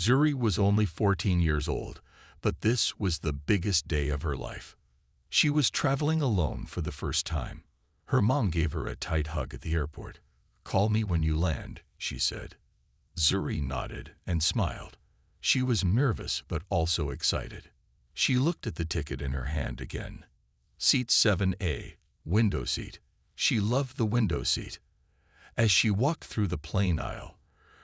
Zuri was only 14 years old, but this was the biggest day of her life. She was traveling alone for the first time. Her mom gave her a tight hug at the airport. "Call me when you land," she said. Zuri nodded and smiled. She was nervous but also excited. She looked at the ticket in her hand again. Seat 7A, window seat. She loved the window seat. As she walked through the plane aisle,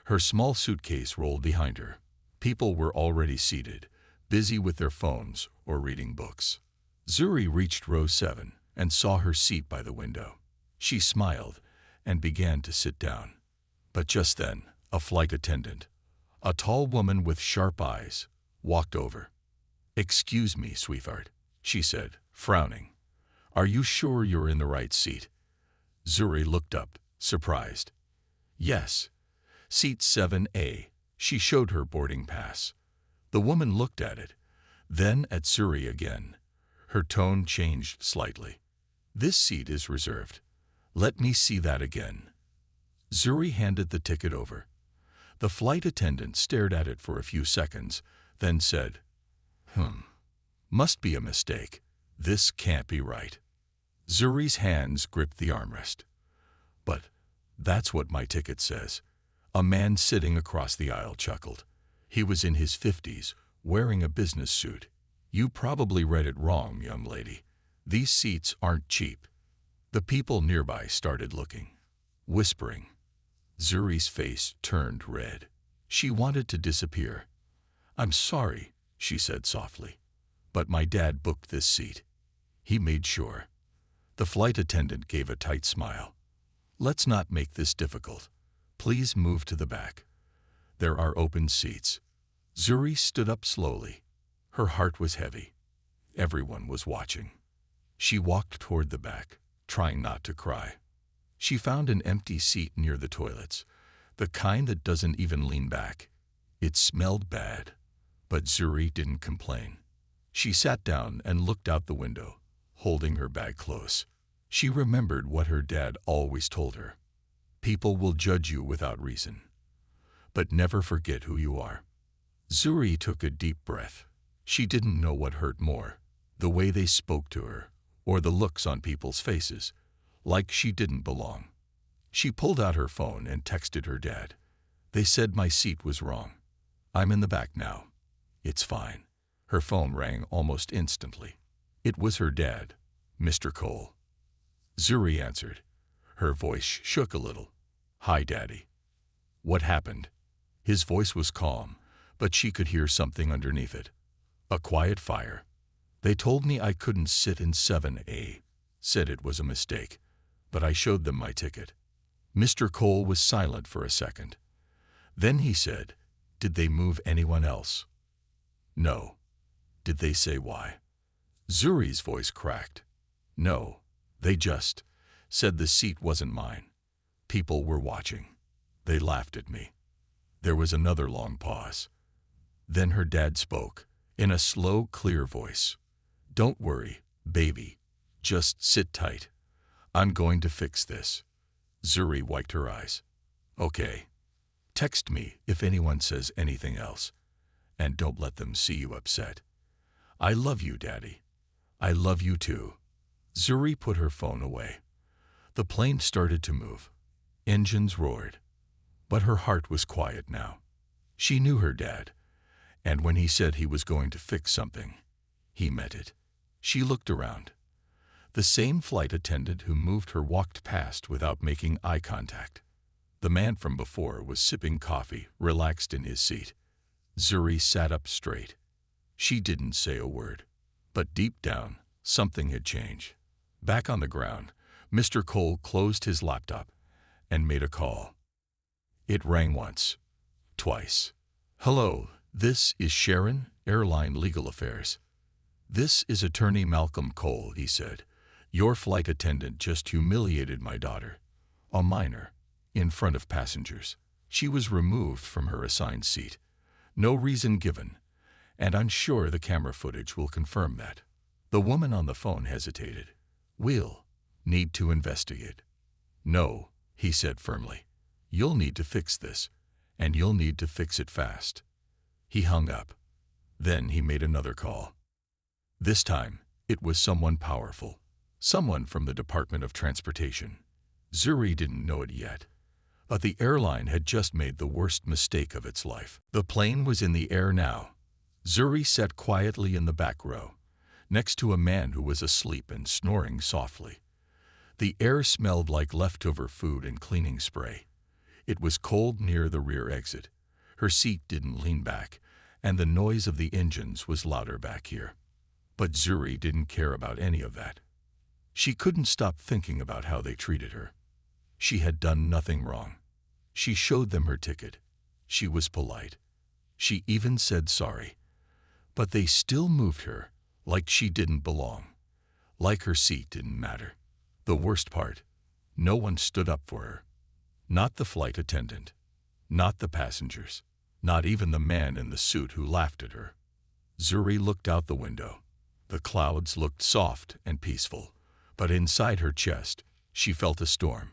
her small suitcase rolled behind her. People were already seated, busy with their phones or reading books. Zuri reached row 7 and saw her seat by the window. She smiled and began to sit down. But just then, a flight attendant, a tall woman with sharp eyes, walked over. "Excuse me, sweetheart," she said, frowning. "Are you sure you're in the right seat?" Zuri looked up, surprised. "Yes, seat 7A." She showed her boarding pass. The woman looked at it, then at Zuri again. Her tone changed slightly. "This seat is reserved. Let me see that again." Zuri handed the ticket over. The flight attendant stared at it for a few seconds, then said, Must be a mistake. This can't be right." Zuri's hands gripped the armrest. "But that's what my ticket says." A man sitting across the aisle chuckled. He was in his 50s, wearing a business suit. "You probably read it wrong, young lady. These seats aren't cheap." The people nearby started looking, whispering. Zuri's face turned red. She wanted to disappear. "I'm sorry," she said softly, "but my dad booked this seat. He made sure." The flight attendant gave a tight smile. "Let's not make this difficult. Please move to the back. There are open seats." Zuri stood up slowly. Her heart was heavy. Everyone was watching. She walked toward the back, trying not to cry. She found an empty seat near the toilets, the kind that doesn't even lean back. It smelled bad, but Zuri didn't complain. She sat down and looked out the window, holding her bag close. She remembered what her dad always told her. "People will judge you without reason, but never forget who you are." Zuri took a deep breath. She didn't know what hurt more, the way they spoke to her, or the looks on people's faces, like she didn't belong. She pulled out her phone and texted her dad. "They said my seat was wrong. I'm in the back now. It's fine." Her phone rang almost instantly. It was her dad, Mr. Cole. Zuri answered. Her voice shook a little. "Hi, Daddy." "What happened?" His voice was calm, but she could hear something underneath it. "A quiet fire. They told me I couldn't sit in 7A, said it was a mistake, but I showed them my ticket." Mr. Cole was silent for a second. Then he said, "Did they move anyone else?" "No." "Did they say why?" Zuri's voice cracked. "No, they just said the seat wasn't mine. People were watching. They laughed at me." There was another long pause. Then her dad spoke, in a slow, clear voice. "Don't worry, baby. Just sit tight. I'm going to fix this." Zuri wiped her eyes. "Okay. Text me if anyone says anything else, and don't let them see you upset. I love you, Daddy. I love you too." Zuri put her phone away. The plane started to move. Engines roared. But her heart was quiet now. She knew her dad, and when he said he was going to fix something, he meant it. She looked around. The same flight attendant who moved her walked past without making eye contact. The man from before was sipping coffee, relaxed in his seat. Zuri sat up straight. She didn't say a word, but deep down, something had changed. Back on the ground, Mr. Cole closed his laptop and made a call. It rang once, twice. "Hello, this is Sharon, Airline Legal Affairs. This is Attorney Malcolm Cole," he said. "Your flight attendant just humiliated my daughter, a minor, in front of passengers. She was removed from her assigned seat. No reason given, and I'm sure the camera footage will confirm that." The woman on the phone hesitated. "We'll need to investigate." "No," he said firmly. "You'll need to fix this, and you'll need to fix it fast." He hung up. Then he made another call. This time, it was someone powerful. Someone from the Department of Transportation. Zuri didn't know it yet, but the airline had just made the worst mistake of its life. The plane was in the air now. Zuri sat quietly in the back row, next to a man who was asleep and snoring softly. The air smelled like leftover food and cleaning spray. It was cold near the rear exit. Her seat didn't lean back, and the noise of the engines was louder back here. But Zuri didn't care about any of that. She couldn't stop thinking about how they treated her. She had done nothing wrong. She showed them her ticket. She was polite. She even said sorry. But they still moved her, like she didn't belong. Like her seat didn't matter. The worst part, no one stood up for her. Not the flight attendant. Not the passengers. Not even the man in the suit who laughed at her. Zuri looked out the window. The clouds looked soft and peaceful, but inside her chest, she felt a storm.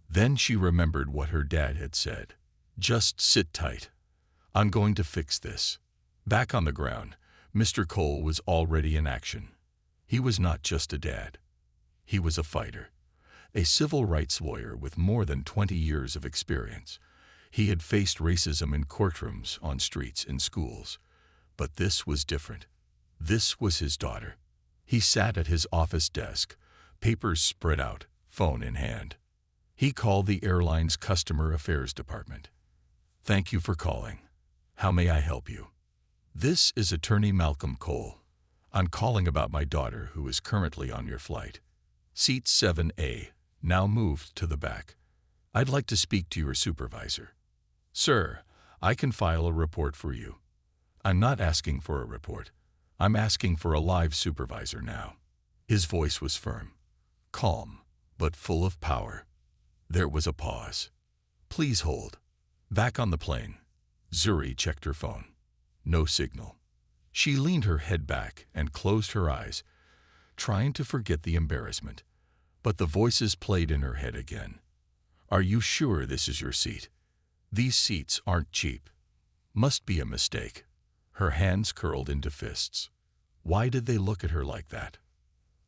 Then she remembered what her dad had said. Just sit tight. I'm going to fix this. Back on the ground, Mr. Cole was already in action. He was not just a dad. He was a fighter, a civil rights lawyer with more than 20 years of experience. He had faced racism in courtrooms, on streets, in schools. But this was different. This was his daughter. He sat at his office desk, papers spread out, phone in hand. He called the airline's customer affairs department. Thank you for calling. How may I help you? This is Attorney Malcolm Cole. I'm calling about my daughter who is currently on your flight. Seat 7A, now moved to the back. I'd like to speak to your supervisor. Sir, I can file a report for you. I'm not asking for a report. I'm asking for a live supervisor now. His voice was firm, calm, but full of power. There was a pause. Please hold. Back on the plane, Zuri checked her phone. No signal. She leaned her head back and closed her eyes, trying to forget the embarrassment. But the voices played in her head again. Are you sure this is your seat? These seats aren't cheap. Must be a mistake. Her hands curled into fists. Why did they look at her like that?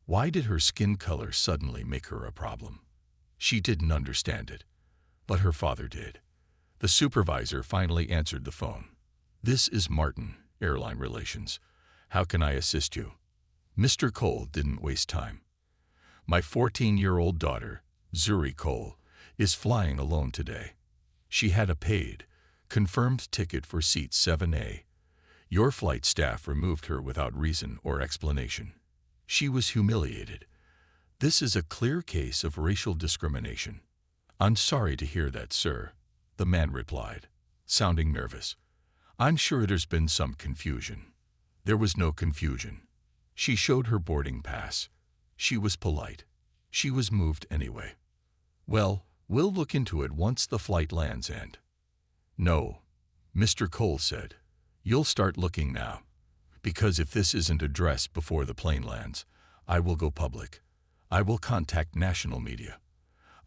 Why did her skin color suddenly make her a problem? She didn't understand it, but her father did. The supervisor finally answered the phone. This is Martin, Airline Relations. How can I assist you? Mr. Cole didn't waste time. My 14-year-old daughter, Zuri Cole, is flying alone today. She had a paid, confirmed ticket for seat 7A. Your flight staff removed her without reason or explanation. She was humiliated. This is a clear case of racial discrimination. I'm sorry to hear that, sir, the man replied, sounding nervous. I'm sure there's been some confusion. There was no confusion. She showed her boarding pass. She was polite. She was moved anyway. Well, we'll look into it once the flight lands and... No, Mr. Cole said. You'll start looking now. Because if this isn't addressed before the plane lands, I will go public. I will contact national media.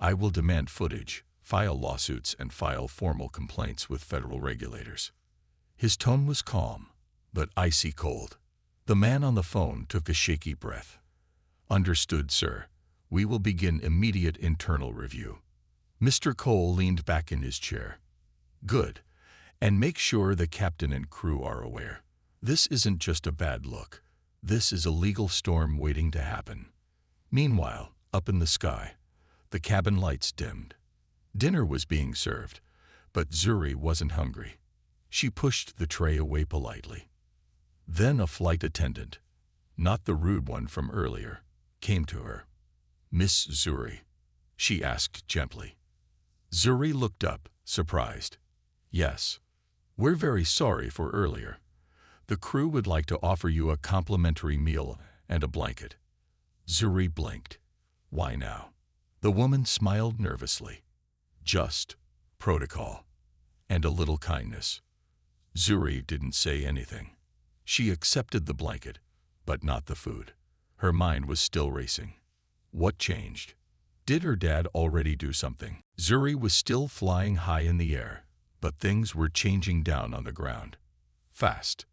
I will demand footage, file lawsuits, and file formal complaints with federal regulators. His tone was calm, but icy cold. The man on the phone took a shaky breath. Understood, sir. We will begin immediate internal review. Mr. Cole leaned back in his chair. Good. And make sure the captain and crew are aware. This isn't just a bad look. This is a legal storm waiting to happen. Meanwhile, up in the sky, the cabin lights dimmed. Dinner was being served, but Zuri wasn't hungry. She pushed the tray away politely. Then a flight attendant, not the rude one from earlier, came to her. Miss Zuri, she asked gently. Zuri looked up, surprised. Yes. We're very sorry for earlier. The crew would like to offer you a complimentary meal and a blanket. Zuri blinked. Why now? The woman smiled nervously. Just protocol and a little kindness. Zuri didn't say anything. She accepted the blanket, but not the food. Her mind was still racing. What changed? Did her dad already do something? Zuri was still flying high in the air, but things were changing down on the ground. fast.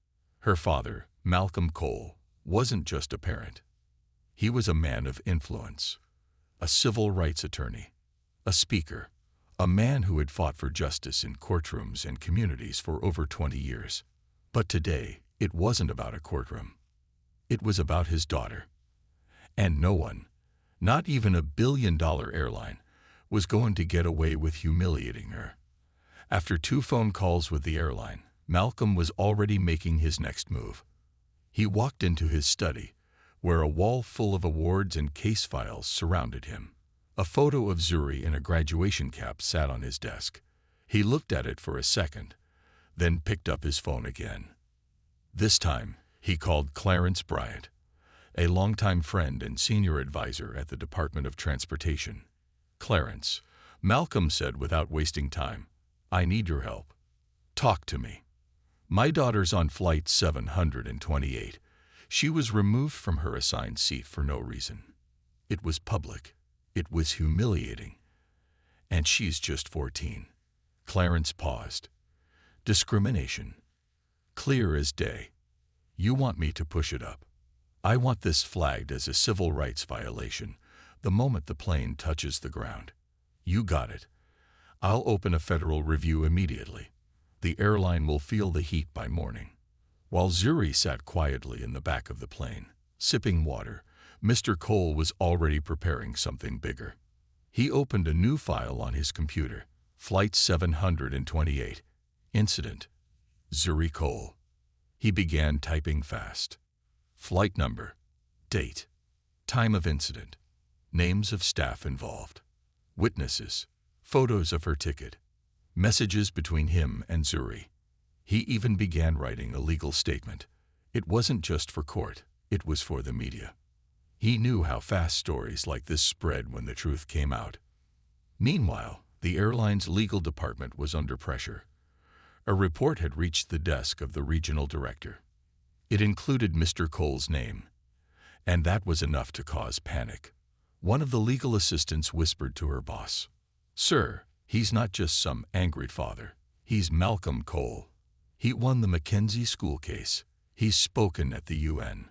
Her father, Malcolm Cole, wasn't just a parent. He was a man of influence, a civil rights attorney, a speaker, a man who had fought for justice in courtrooms and communities for over 20 years. But today, it wasn't about a courtroom. It was about his daughter. And no one, not even a billion-dollar airline, was going to get away with humiliating her. After 2 phone calls with the airline, Malcolm was already making his next move. He walked into his study, where a wall full of awards and case files surrounded him. A photo of Zuri in a graduation cap sat on his desk. He looked at it for a second, then picked up his phone again. This time, he called Clarence Bryant, a longtime friend and senior advisor at the Department of Transportation. "Clarence," Malcolm said without wasting time, "I need your help. Talk to me. My daughter's on flight 728. She was removed from her assigned seat for no reason. It was public. It was humiliating. And she's just 14. Clarence paused. "Discrimination. Clear as day. You want me to push it up. I want this flagged as a civil rights violation the moment the plane touches the ground. You got it. I'll open a federal review immediately. The airline will feel the heat by morning." While Zuri sat quietly in the back of the plane, sipping water, Mr. Cole was already preparing something bigger. He opened a new file on his computer. Flight 728. Incident. Zuri Cole. He began typing fast. Flight number, date, time of incident, names of staff involved, witnesses, photos of her ticket, messages between him and Zuri. He even began writing a legal statement. It wasn't just for court, it was for the media. He knew how fast stories like this spread when the truth came out. Meanwhile, the airline's legal department was under pressure. A report had reached the desk of the regional director. It included Mr. Cole's name, and that was enough to cause panic. One of the legal assistants whispered to her boss, "Sir, he's not just some angry father. He's Malcolm Cole. He won the Mackenzie school case. He's spoken at the UN."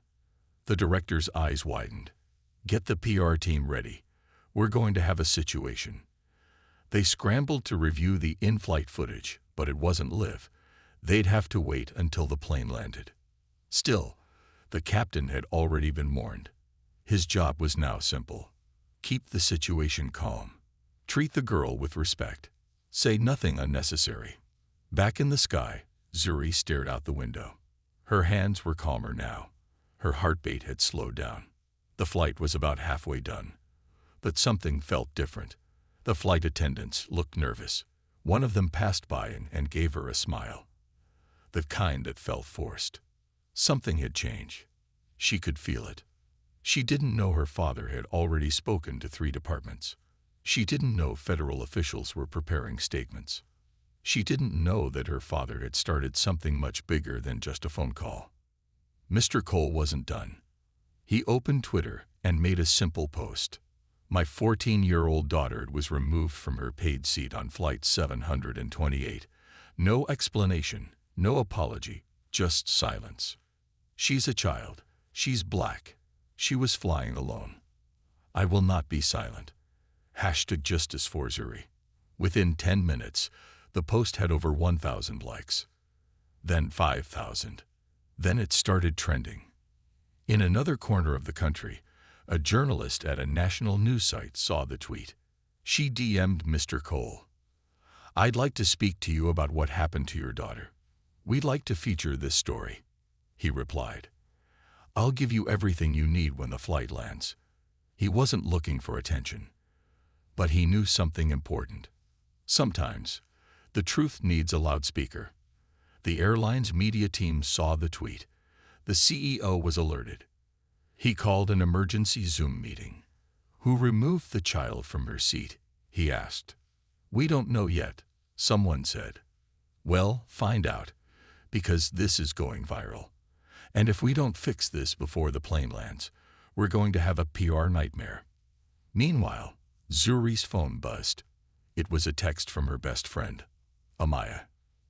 The director's eyes widened. "Get the PR team ready. We're going to have a situation." They scrambled to review the in-flight footage, but it wasn't live. They'd have to wait until the plane landed. Still, the captain had already been warned. His job was now simple. Keep the situation calm. Treat the girl with respect. Say nothing unnecessary. Back in the sky, Zuri stared out the window. Her hands were calmer now. Her heartbeat had slowed down. The flight was about halfway done. But something felt different. The flight attendants looked nervous. One of them passed by and gave her a smile. The kind that felt forced. Something had changed. She could feel it. She didn't know her father had already spoken to 3 departments. She didn't know federal officials were preparing statements. She didn't know that her father had started something much bigger than just a phone call. Mr. Cole wasn't done. He opened Twitter and made a simple post. "My 14-year-old daughter was removed from her paid seat on flight 728. No explanation, no apology, just silence. She's a child. She's black. She was flying alone. I will not be silent. #Justice for Zuri." Within 10 minutes, the post had over 1,000 likes. Then 5,000. Then it started trending. In another corner of the country, a journalist at a national news site saw the tweet. She DM'd Mr. Cole. "I'd like to speak to you about what happened to your daughter. We'd like to feature this story." He replied, "I'll give you everything you need when the flight lands." He wasn't looking for attention, but he knew something important. Sometimes, the truth needs a loudspeaker. The airline's media team saw the tweet. The CEO was alerted. He called an emergency Zoom meeting. "Who removed the child from her seat?" he asked. "We don't know yet," someone said. "Well, find out, because this is going viral. And if we don't fix this before the plane lands, we're going to have a PR nightmare." Meanwhile, Zuri's phone buzzed. It was a text from her best friend, Amaya.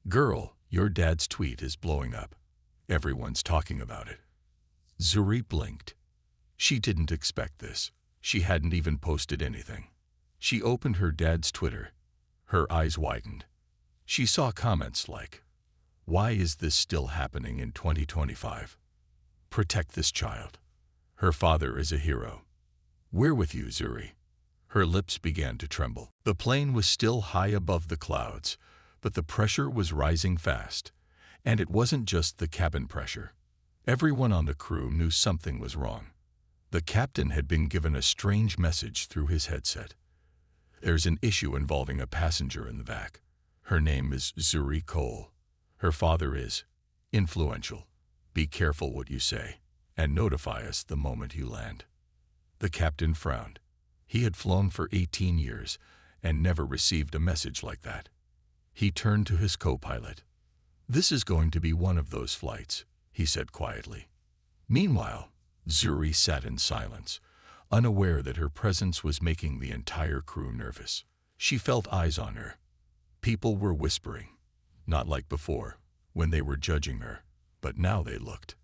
"Girl, Your dad's tweet is blowing up. Everyone's talking about it. Zuri blinked. She didn't expect this. She hadn't even posted anything. She opened her dad's Twitter. Her eyes widened. She saw comments like, "Why is this still happening in 2025? Protect this child. Her father is a hero. We're with you, Zuri." Her lips began to tremble. The plane was still high above the clouds, but the pressure was rising fast. And it wasn't just the cabin pressure. Everyone on the crew knew something was wrong. The captain had been given a strange message through his headset. "There's an issue involving a passenger in the back. Her name is Zuri Cole. Her father is influential. Be careful what you say, and notify us the moment you land." The captain frowned. He had flown for 18 years and never received a message like that. He turned to his co-pilot. "This is going to be one of those flights," he said quietly. Meanwhile, Zuri sat in silence, unaware that her presence was making the entire crew nervous. She felt eyes on her. People were whispering, not like before, when they were judging her, but now they looked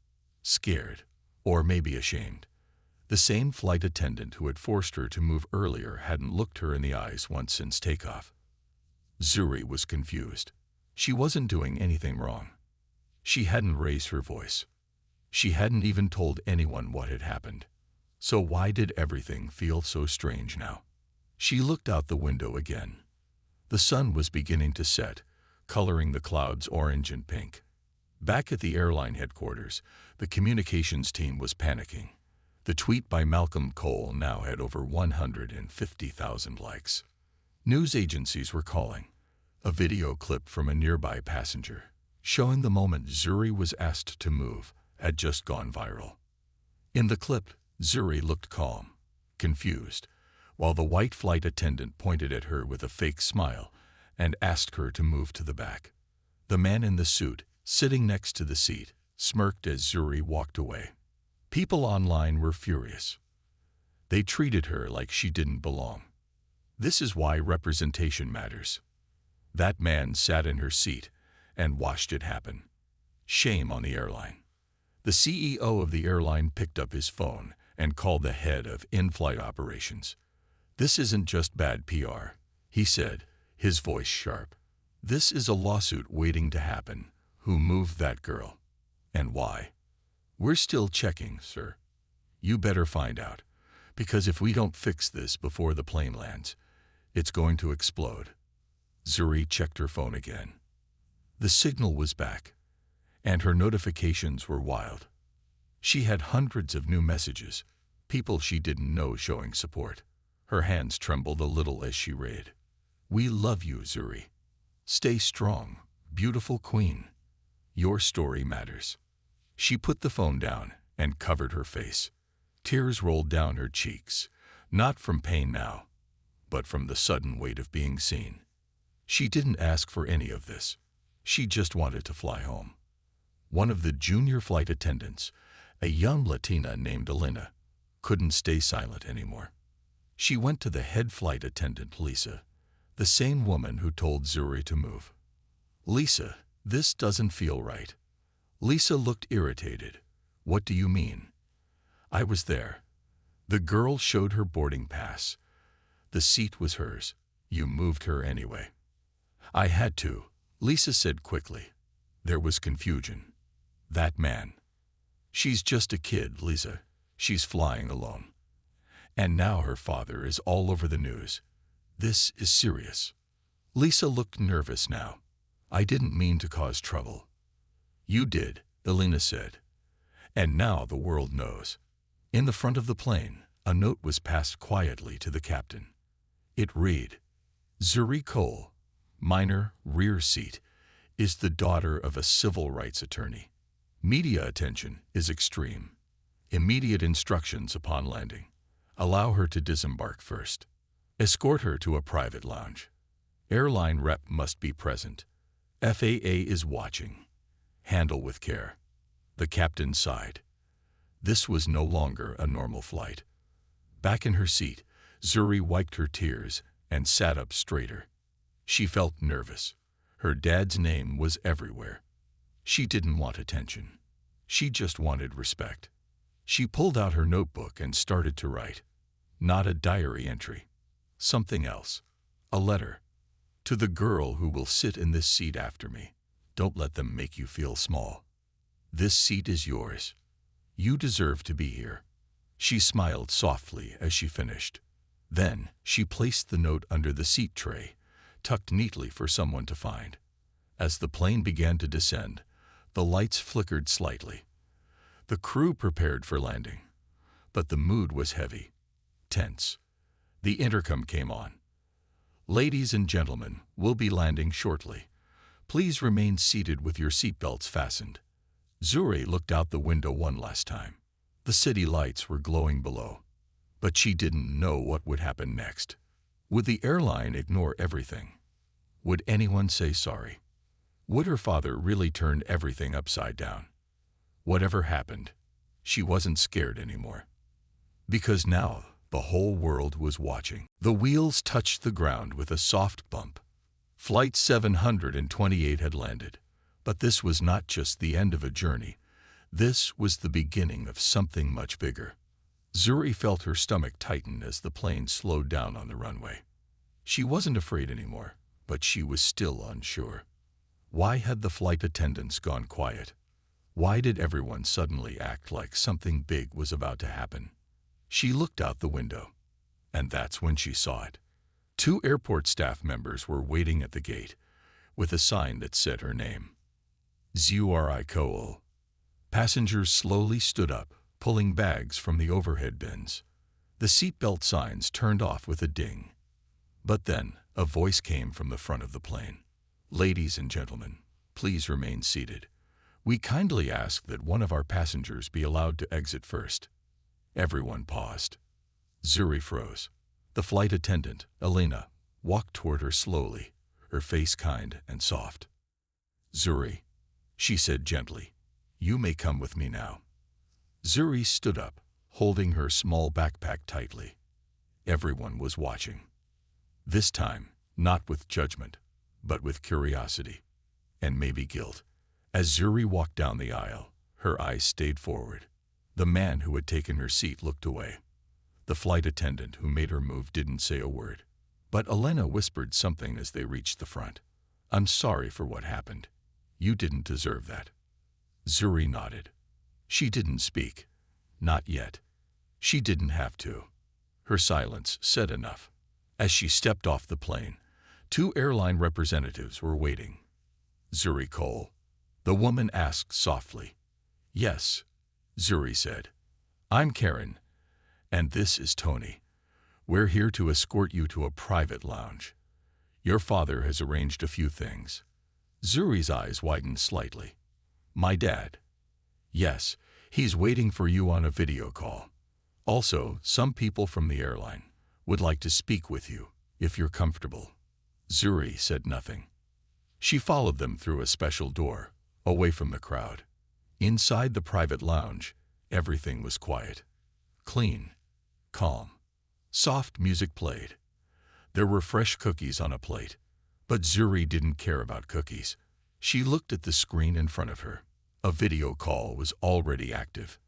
scared, or maybe ashamed. The same flight attendant who had forced her to move earlier hadn't looked her in the eyes once since takeoff. Zuri was confused. She wasn't doing anything wrong. She hadn't raised her voice. She hadn't even told anyone what had happened. So why did everything feel so strange now? She looked out the window again. The sun was beginning to set, coloring the clouds orange and pink. Back at the airline headquarters, the communications team was panicking. The tweet by Malcolm Cole now had over 150,000 likes. News agencies were calling. A video clip from a nearby passenger, showing the moment Zuri was asked to move, had just gone viral. In the clip, Zuri looked calm, confused, while the white flight attendant pointed at her with a fake smile and asked her to move to the back. The man in the suit, sitting next to the seat, smirked as Zuri walked away. People online were furious. They treated her like she didn't belong. This is why representation matters. That man sat in her seat and watched it happen. Shame on the airline. The CEO of the airline picked up his phone and called the head of in-flight operations. "This isn't just bad PR," he said, his voice sharp. "This is a lawsuit waiting to happen. Who moved that girl? And why?" "We're still checking, sir." "You better find out, because if we don't fix this before the plane lands, it's going to explode." Zuri checked her phone again. The signal was back, and her notifications were wild. She had hundreds of new messages, people she didn't know showing support. Her hands trembled a little as she read. "We love you, Zuri. Stay strong, beautiful queen. Your story matters." She put the phone down and covered her face. Tears rolled down her cheeks, not from pain now, but from the sudden weight of being seen. She didn't ask for any of this. She just wanted to fly home. One of the junior flight attendants, a young Latina named Elena, couldn't stay silent anymore. She went to the head flight attendant, Lisa, the same woman who told Zuri to move. "Lisa, this doesn't feel right." Lisa looked irritated. "What do you mean?" "I was there." The girl showed her boarding pass. "The seat was hers. You moved her anyway." "I had to," Lisa said quickly. There was confusion. "That man." "She's just a kid, Lisa. She's flying alone." "And now her father is all over the news. This is serious." Lisa looked nervous now. "I didn't mean to cause trouble." "You did," Elena said. "And now the world knows." In the front of the plane, a note was passed quietly to the captain. It read, "Zuri Cole, minor, rear seat, is the daughter of a civil rights attorney. Media attention is extreme. Immediate instructions upon landing. Allow her to disembark first. Escort her to a private lounge. Airline rep must be present. FAA is watching. Handle with care." The captain sighed. This was no longer a normal flight. Back in her seat, Zuri wiped her tears and sat up straighter. She felt nervous. Her dad's name was everywhere. She didn't want attention. She just wanted respect. She pulled out her notebook and started to write. Not a diary entry. Something else. A letter. To the girl who will sit in this seat after me. Don't let them make you feel small. This seat is yours. You deserve to be here. She smiled softly as she finished. Then she placed the note under the seat tray, tucked neatly for someone to find. As the plane began to descend, the lights flickered slightly. The crew prepared for landing, but the mood was heavy, tense. The intercom came on. Ladies and gentlemen, we'll be landing shortly. Please remain seated with your seatbelts fastened. Zuri looked out the window one last time. The city lights were glowing below, but she didn't know what would happen next. Would the airline ignore everything? Would anyone say sorry? Would her father really turn everything upside down? Whatever happened, she wasn't scared anymore. Because now the whole world was watching. The wheels touched the ground with a soft bump. Flight 728 had landed. But this was not just the end of a journey. This was the beginning of something much bigger. Zuri felt her stomach tighten as the plane slowed down on the runway. She wasn't afraid anymore, but she was still unsure. Why had the flight attendants gone quiet? Why did everyone suddenly act like something big was about to happen? She looked out the window, and that's when she saw it. 2 airport staff members were waiting at the gate, with a sign that said her name. Zuri Kohl. Passengers slowly stood up, pulling bags from the overhead bins. The seatbelt signs turned off with a ding. But then, a voice came from the front of the plane. Ladies and gentlemen, please remain seated. We kindly ask that one of our passengers be allowed to exit first. Everyone paused. Zuri froze. The flight attendant, Elena, walked toward her slowly, her face kind and soft. Zuri, she said gently, you may come with me now. Zuri stood up, holding her small backpack tightly. Everyone was watching. This time, not with judgment, but with curiosity, and maybe guilt. As Zuri walked down the aisle, her eyes stayed forward. The man who had taken her seat looked away. The flight attendant who made her move didn't say a word. But Elena whispered something as they reached the front. I'm sorry for what happened. You didn't deserve that. Zuri nodded. She didn't speak. Not yet. She didn't have to. Her silence said enough. As she stepped off the plane, 2 airline representatives were waiting. Zuri Kohl. The woman asked softly. Yes, Zuri said. I'm Karen, and this is Tony. We're here to escort you to a private lounge. Your father has arranged a few things. Zuri's eyes widened slightly. My dad. Yes, he's waiting for you on a video call. Also, some people from the airline would like to speak with you, if you're comfortable. Zuri said nothing. She followed them through a special door, away from the crowd. Inside the private lounge, everything was quiet. Clean. Calm. Soft music played. There were fresh cookies on a plate, but Zuri didn't care about cookies. She looked at the screen in front of her. A video call was already active.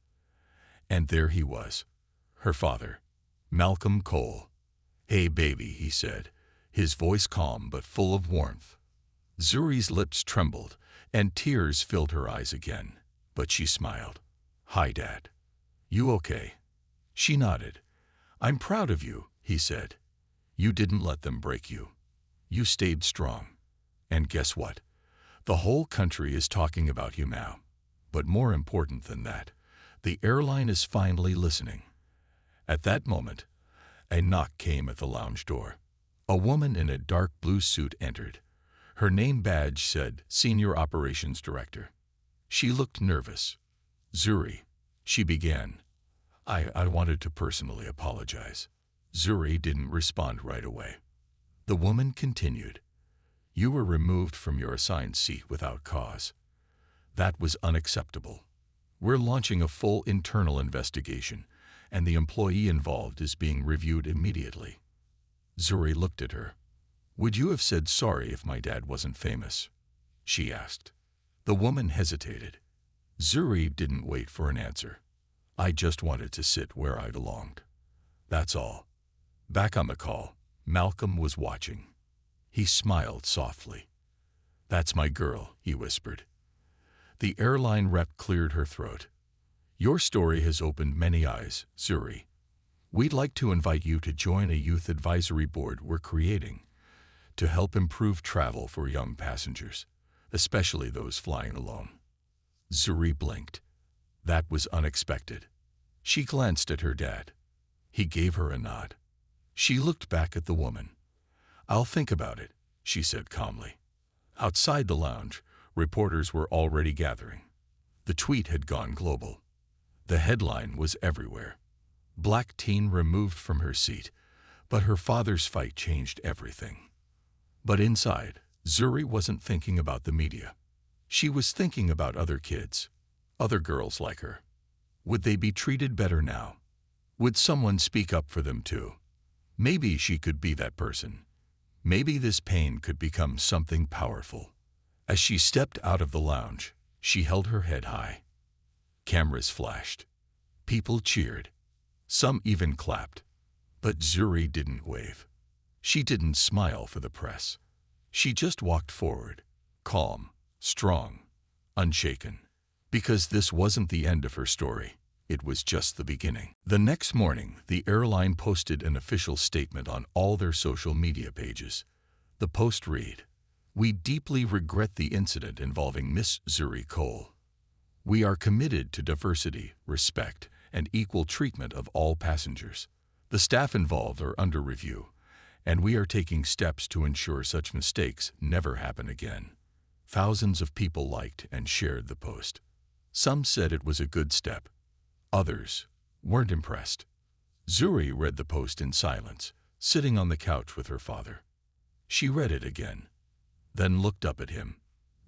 And there he was, her father, Malcolm Kohl. Hey baby, he said, his voice calm but full of warmth. Zuri's lips trembled, and tears filled her eyes again, but she smiled. Hi, Dad. You okay? She nodded. I'm proud of you, he said. You didn't let them break you. You stayed strong. And guess what? The whole country is talking about you now. But more important than that, the airline is finally listening. At that moment, a knock came at the lounge door. A woman in a dark blue suit entered. Her name badge said Senior Operations Director. She looked nervous. Zuri, she began. I wanted to personally apologize. Zuri didn't respond right away. The woman continued. You were removed from your assigned seat without cause. That was unacceptable. We're launching a full internal investigation, and the employee involved is being reviewed immediately. Zuri looked at her. Would you have said sorry if my dad wasn't famous? She asked. The woman hesitated. Zuri didn't wait for an answer. I just wanted to sit where I belonged. That's all. Back on the call, Malcolm was watching. He smiled softly. That's my girl, he whispered. The airline rep cleared her throat. Your story has opened many eyes, Zuri. We'd like to invite you to join a youth advisory board we're creating to help improve travel for young passengers, especially those flying alone. Zuri blinked. That was unexpected. She glanced at her dad. He gave her a nod. She looked back at the woman. I'll think about it, she said calmly. Outside the lounge, reporters were already gathering. The tweet had gone global. The headline was everywhere. Black teen removed from her seat, but her father's fight changed everything. But inside, Zuri wasn't thinking about the media. She was thinking about other kids, other girls like her. Would they be treated better now? Would someone speak up for them too? Maybe she could be that person. Maybe this pain could become something powerful. As she stepped out of the lounge, she held her head high. Cameras flashed. People cheered. Some even clapped. But Zuri didn't wave. She didn't smile for the press. She just walked forward, calm, strong, unshaken. Because this wasn't the end of her story. It was just the beginning. The next morning, the airline posted an official statement on all their social media pages. The post read, "We deeply regret the incident involving Miss Zuri Cole. We are committed to diversity, respect, and equal treatment of all passengers. The staff involved are under review, and we are taking steps to ensure such mistakes never happen again." Thousands of people liked and shared the post. Some said it was a good step. Others weren't impressed. Zuri read the post in silence, sitting on the couch with her father. She read it again, then looked up at him.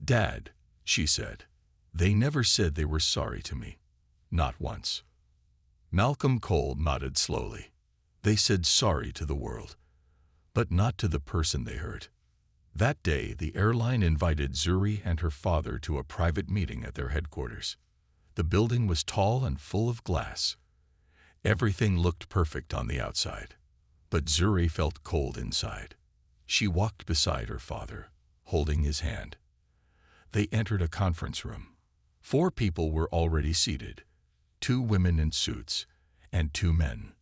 "Dad," she said, "they never said they were sorry to me. Not once." Malcolm Cole nodded slowly. They said sorry to the world, but not to the person they hurt. That day, the airline invited Zuri and her father to a private meeting at their headquarters. The building was tall and full of glass. Everything looked perfect on the outside, but Zuri felt cold inside. She walked beside her father, holding his hand. They entered a conference room. 4 people were already seated, 2 women in suits, and 2 men.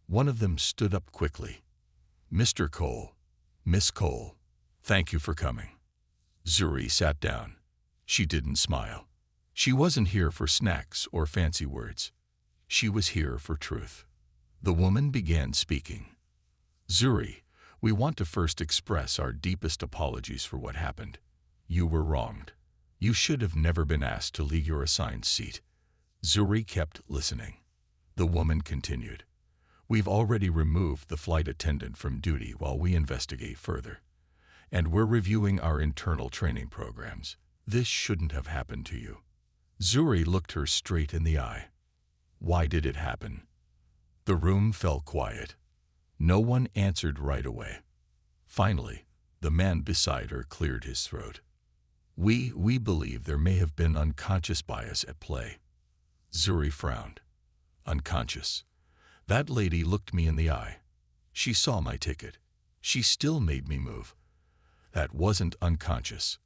One of them stood up quickly. "Mr. Cole, Miss Cole, thank you for coming." Zuri sat down. She didn't smile. She wasn't here for snacks or fancy words. She was here for truth. The woman began speaking. "Zuri, we want to first express our deepest apologies for what happened. You were wronged. You should have never been asked to leave your assigned seat." Zuri kept listening. The woman continued. "We've already removed the flight attendant from duty while we investigate further. And we're reviewing our internal training programs. This shouldn't have happened to you." Zuri looked her straight in the eye. "Why did it happen?" The room fell quiet. No one answered right away. Finally, the man beside her cleared his throat. We believe there may have been unconscious bias at play." Zuri frowned. "Unconscious?" That lady looked me in the eye. She saw my ticket. She still made me move. That wasn't unconscious.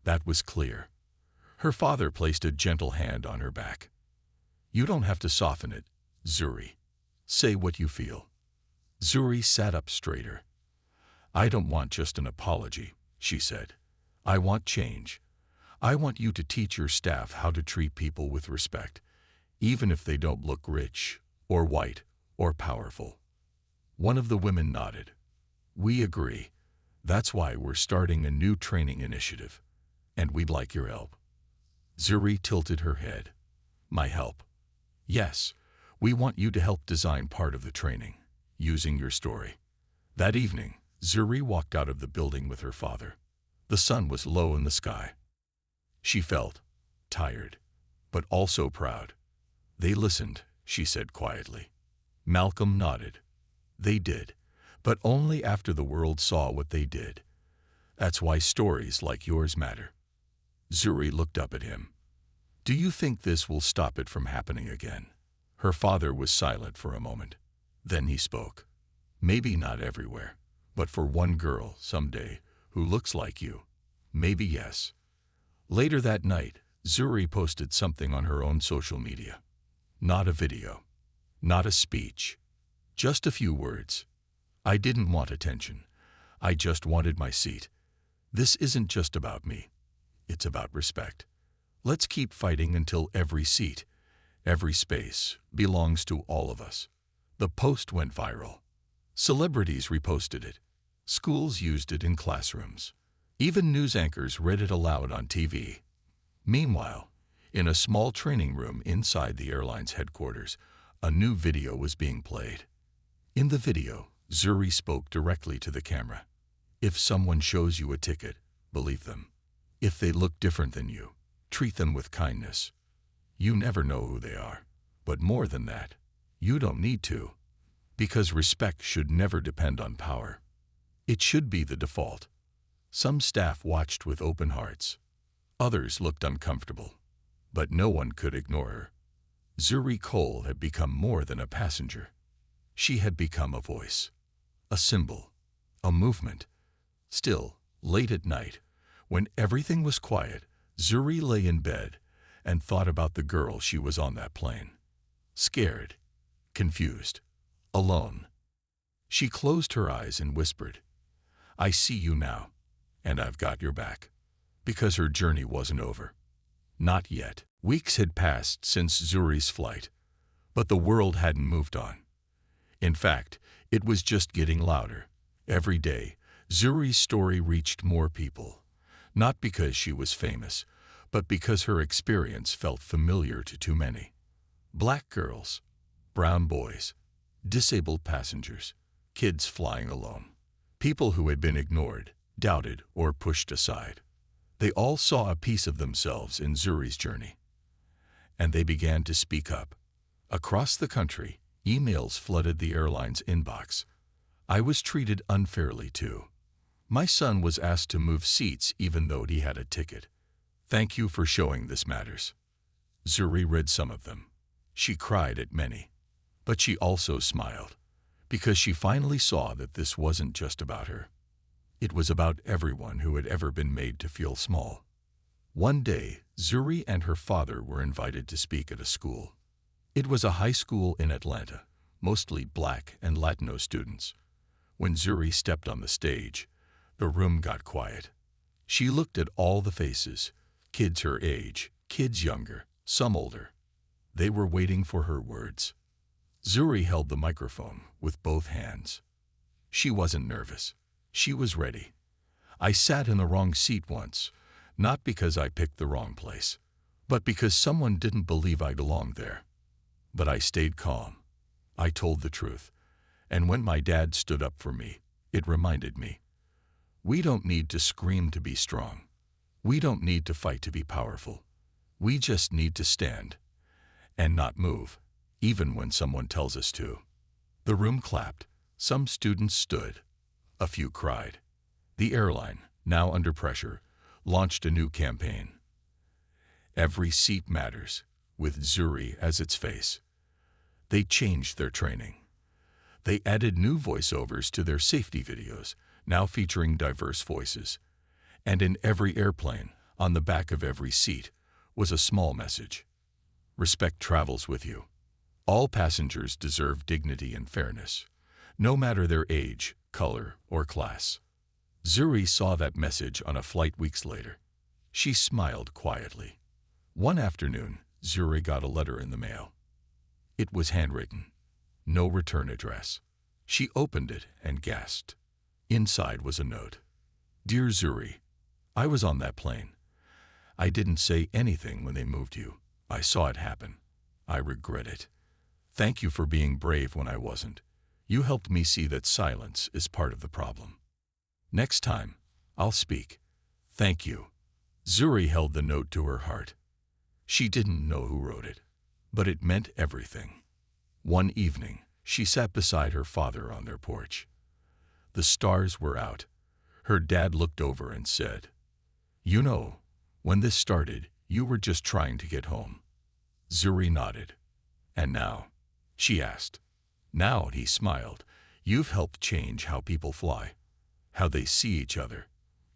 That was clear. Her father placed a gentle hand on her back. "You don't have to soften it, Zuri. Say what you feel." Zuri sat up straighter. "I don't want just an apology," she said. "I want change. I want you to teach your staff how to treat people with respect, even if they don't look rich, or white, or powerful." One of the women nodded. "We agree. That's why we're starting a new training initiative, and we'd like your help." Zuri tilted her head. "My help?" "Yes, we want you to help design part of the training, using your story." That evening, Zuri walked out of the building with her father. The sun was low in the sky. She felt tired, but also proud. "They listened," she said quietly. Malcolm nodded. "They did, but only after the world saw what they did. That's why stories like yours matter. Zuri looked up at him. Do you think this will stop it from happening again? Her father was silent for a moment. Then he spoke. Maybe not everywhere, but for one girl someday who looks like you, maybe yes. Later that night, Zuri posted something on her own social media. Not a video, not a speech, just a few words. I didn't want attention. I just wanted my seat. This isn't just about me. It's about respect. Let's keep fighting until every seat, every space, belongs to all of us. The post went viral. Celebrities reposted it. Schools used it in classrooms. Even news anchors read it aloud on TV. Meanwhile, in a small training room inside the airline's headquarters, a new video was being played. In the video, Zuri spoke directly to the camera. If someone shows you a ticket, believe them. If they look different than you, treat them with kindness. You never know who they are. But more than that, you don't need to. Because respect should never depend on power. It should be the default. Some staff watched with open hearts. Others looked uncomfortable. But no one could ignore her. Zuri Cole had become more than a passenger. She had become a voice, a symbol, a movement. Still, late at night, when everything was quiet, Zuri lay in bed and thought about the girl she was on that plane. Scared, confused, alone. She closed her eyes and whispered, I see you now, and I've got your back. Because her journey wasn't over. Not yet. Weeks had passed since Zuri's flight, but the world hadn't moved on. In fact, it was just getting louder. Every day, Zuri's story reached more people, not because she was famous, but because her experience felt familiar to too many. Black girls, brown boys, disabled passengers, kids flying alone, people who had been ignored, doubted, or pushed aside. They all saw a piece of themselves in Zuri's journey. And they began to speak up. Across the country, emails flooded the airline's inbox. I was treated unfairly too. My son was asked to move seats even though he had a ticket. Thank you for showing this matters. Zuri read some of them. She cried at many. But she also smiled, because she finally saw that this wasn't just about her. It was about everyone who had ever been made to feel small. One day, Zuri and her father were invited to speak at a school. It was a high school in Atlanta, mostly Black and Latino students. When Zuri stepped on the stage, the room got quiet. She looked at all the faces, kids her age, kids younger, some older. They were waiting for her words. Zuri held the microphone with both hands. She wasn't nervous. She was ready. I sat in the wrong seat once, not because I picked the wrong place, but because someone didn't believe I belonged there. But I stayed calm. I told the truth. And when my dad stood up for me, it reminded me. We don't need to scream to be strong. We don't need to fight to be powerful. We just need to stand and not move, even when someone tells us to. The room clapped. Some students stood. A few cried. The airline, now under pressure, launched a new campaign. Every seat matters, with Zuri as its face. They changed their training. They added new voiceovers to their safety videos, now featuring diverse voices. And in every airplane, on the back of every seat, was a small message. Respect travels with you. All passengers deserve dignity and fairness, no matter their age, color, or class. Zuri saw that message on a flight weeks later. She smiled quietly. One afternoon, Zuri got a letter in the mail. It was handwritten. No return address. She opened it and gasped. Inside was a note. Dear Zuri, I was on that plane. I didn't say anything when they moved you. I saw it happen. I regret it. Thank you for being brave when I wasn't. You helped me see that silence is part of the problem. Next time, I'll speak. Thank you. Zuri held the note to her heart. She didn't know who wrote it, but it meant everything. One evening, she sat beside her father on their porch. The stars were out. Her dad looked over and said, "You know, when this started, you were just trying to get home." Zuri nodded. "And now?" she asked. "Now," he smiled, "you've helped change how people fly, how they see each other.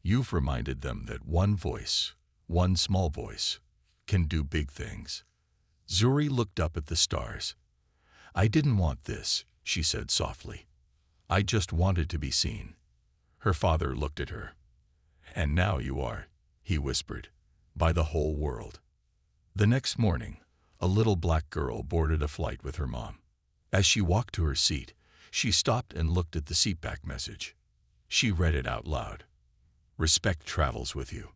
You've reminded them that one voice, one small voice, can do big things." Zuri looked up at the stars. "I didn't want this," she said softly. "I just wanted to be seen." Her father looked at her. "And now you are," he whispered, "by the whole world." The next morning, a little black girl boarded a flight with her mom. As she walked to her seat, she stopped and looked at the seatback message. She read it out loud. "Respect travels with you."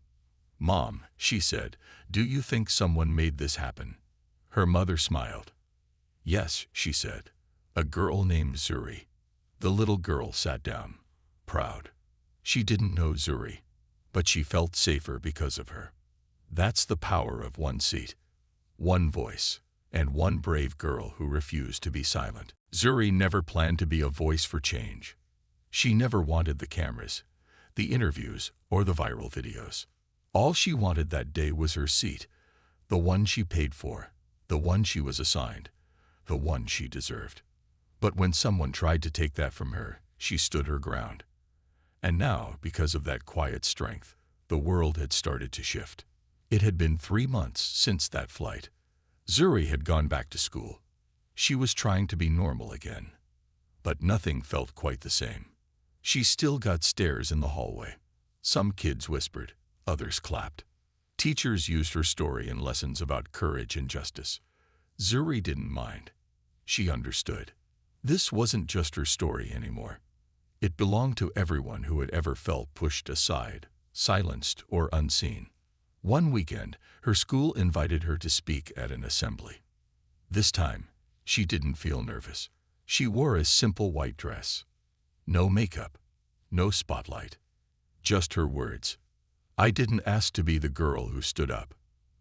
"Mom," she said, "do you think someone made this happen?" Her mother smiled. "Yes," she said, "a girl named Zuri." The little girl sat down, proud. She didn't know Zuri, but she felt safer because of her. That's the power of one seat, one voice, and one brave girl who refused to be silent. Zuri never planned to be a voice for change. She never wanted the cameras, the interviews, or the viral videos. All she wanted that day was her seat, the one she paid for, the one she was assigned, the one she deserved. But when someone tried to take that from her, she stood her ground. And now, because of that quiet strength, the world had started to shift. It had been 3 months since that flight. Zuri had gone back to school. She was trying to be normal again. But nothing felt quite the same. She still got stares in the hallway. Some kids whispered, others clapped. Teachers used her story in lessons about courage and justice. Zuri didn't mind. She understood. This wasn't just her story anymore. It belonged to everyone who had ever felt pushed aside, silenced, or unseen. One weekend, her school invited her to speak at an assembly. This time, she didn't feel nervous. She wore a simple white dress. No makeup, no spotlight, just her words. "I didn't ask to be the girl who stood up.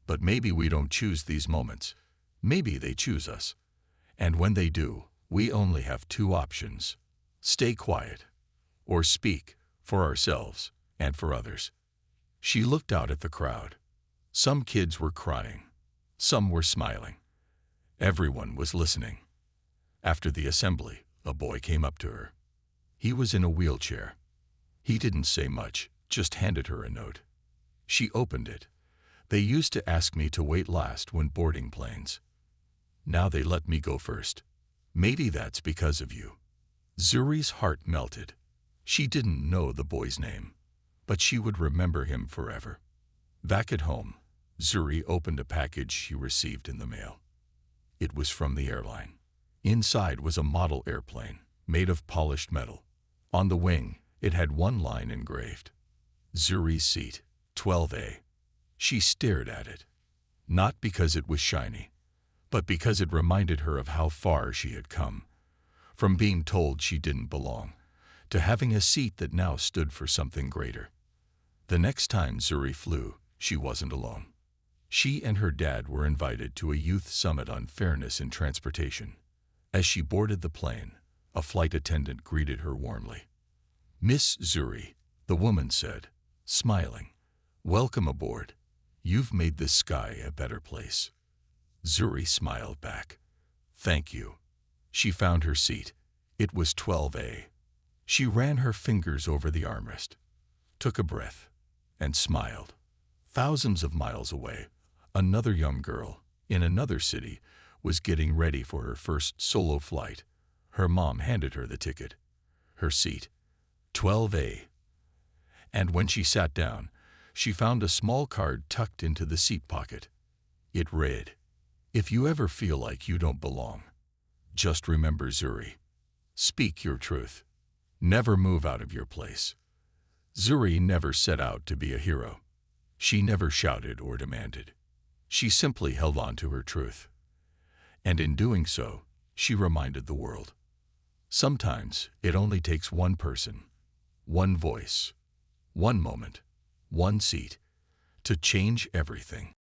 But maybe we don't choose these moments. Maybe they choose us. And when they do, we only have 2 options. Stay quiet, or speak, for ourselves and for others." She looked out at the crowd. Some kids were crying. Some were smiling. Everyone was listening. After the assembly, a boy came up to her. He was in a wheelchair. He didn't say much, just handed her a note. She opened it. "They used to ask me to wait last when boarding planes. Now they let me go first. Maybe that's because of you." Zuri's heart melted. She didn't know the boy's name, but she would remember him forever. Back at home, Zuri opened a package she received in the mail. It was from the airline. Inside was a model airplane, made of polished metal. On the wing, it had one line engraved: "Zuri's seat, 12A." She stared at it, not because it was shiny, but because it reminded her of how far she had come, from being told she didn't belong, to having a seat that now stood for something greater. The next time Zuri flew, she wasn't alone. She and her dad were invited to a youth summit on fairness in transportation. As she boarded the plane, a flight attendant greeted her warmly. "Miss Zuri," the woman said, smiling, "welcome aboard. You've made this sky a better place." Zuri smiled back. "Thank you." She found her seat. It was 12A. She ran her fingers over the armrest, took a breath, and smiled. Thousands of miles away, another young girl, in another city, was getting ready for her first solo flight. Her mom handed her the ticket. Her seat, 12A. And when she sat down, she found a small card tucked into the seat pocket. It read, "If you ever feel like you don't belong, just remember Zuri. Speak your truth. Never move out of your place." Zuri never set out to be a hero. She never shouted or demanded. She simply held on to her truth. And in doing so, she reminded the world. Sometimes it only takes one person, one voice, one moment, one seat, to change everything.